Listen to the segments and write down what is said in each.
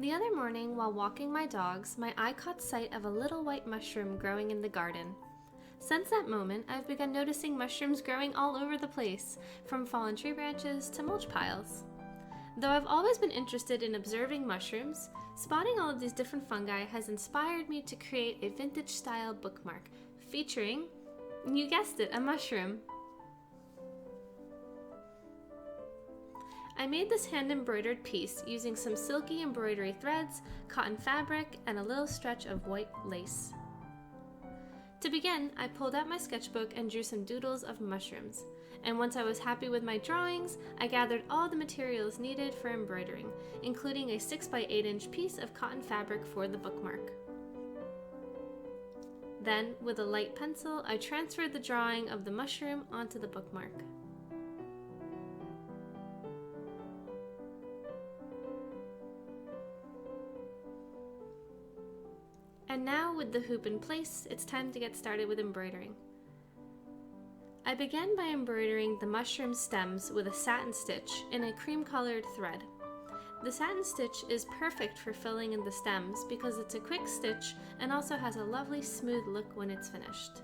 The other morning, while walking my dogs, my eye caught sight of a little white mushroom growing in the garden. Since that moment, I've begun noticing mushrooms growing all over the place, from fallen tree branches to mulch piles. Though I've always been interested in observing mushrooms, spotting all of these different fungi has inspired me to create a vintage-style bookmark featuring, you guessed it, a mushroom. I made this hand-embroidered piece using some silky embroidery threads, cotton fabric, and a little stretch of white lace. To begin, I pulled out my sketchbook and drew some doodles of mushrooms. And once I was happy with my drawings, I gathered all the materials needed for embroidering, including a 6 by 8 inch piece of cotton fabric for the bookmark. Then, with a light pencil, I transferred the drawing of the mushroom onto the bookmark. And now, with the hoop in place, it's time to get started with embroidering. I began by embroidering the mushroom stems with a satin stitch in a cream-colored thread. The satin stitch is perfect for filling in the stems because it's a quick stitch and also has a lovely smooth look when it's finished.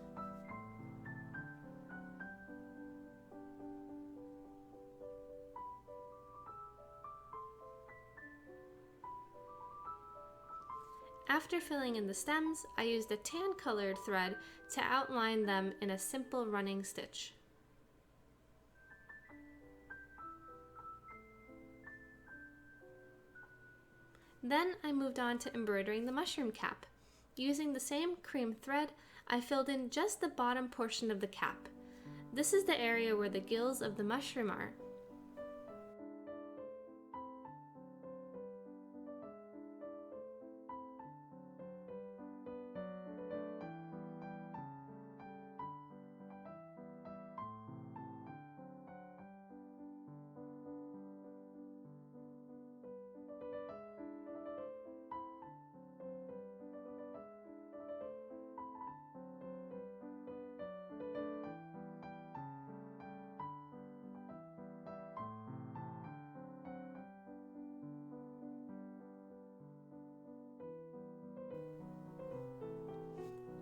After filling in the stems, I used a tan-colored thread to outline them in a simple running stitch. Then I moved on to embroidering the mushroom cap. Using the same cream thread, I filled in just the bottom portion of the cap. This is the area where the gills of the mushroom are.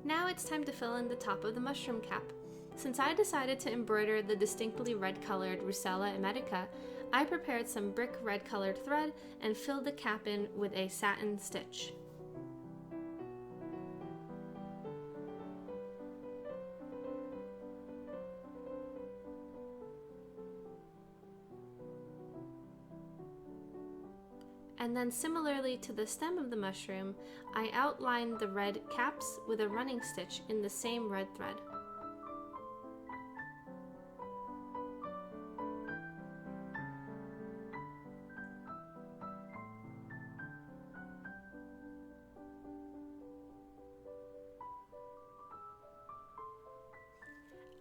Now it's time to fill in the top of the mushroom cap. Since I decided to embroider the distinctly red-colored Rusella emetica, I prepared some brick red-colored thread and filled the cap in with a satin stitch. And then similarly to the stem of the mushroom, I outlined the red caps with a running stitch in the same red thread.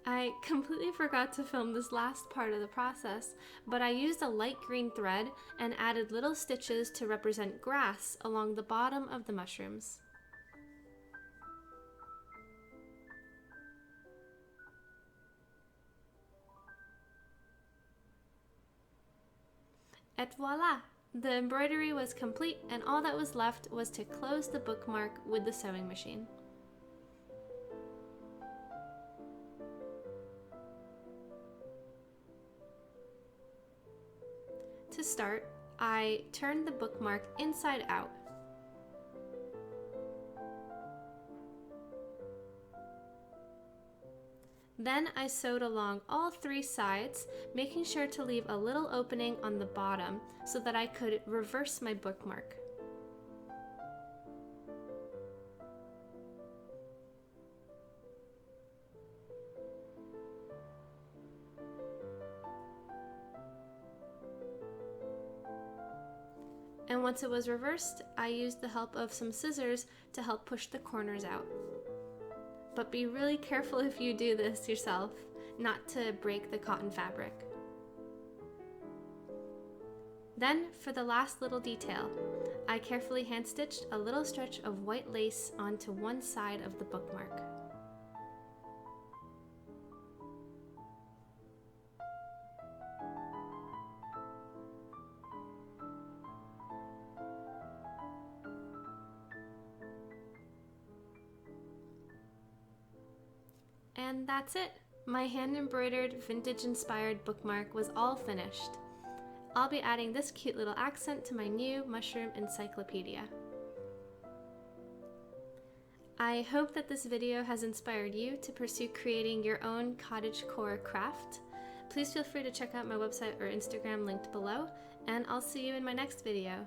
I completely forgot to film this last part of the process, but I used a light green thread and added little stitches to represent grass along the bottom of the mushrooms. Et voila! The embroidery was complete, and all that was left was to close the bookmark with the sewing machine. To start, I turned the bookmark inside out. Then I sewed along all 3 sides, making sure to leave a little opening on the bottom so that I could reverse my bookmark. And once it was reversed, I used the help of some scissors to help push the corners out. But be really careful if you do this yourself, not to break the cotton fabric. Then, for the last little detail, I carefully hand-stitched a little stretch of white lace onto one side of the bookmark. And that's it. My hand-embroidered, vintage-inspired bookmark was all finished. I'll be adding this cute little accent to my new mushroom encyclopedia. I hope that this video has inspired you to pursue creating your own cottagecore craft. Please feel free to check out my website or Instagram linked below, and I'll see you in my next video.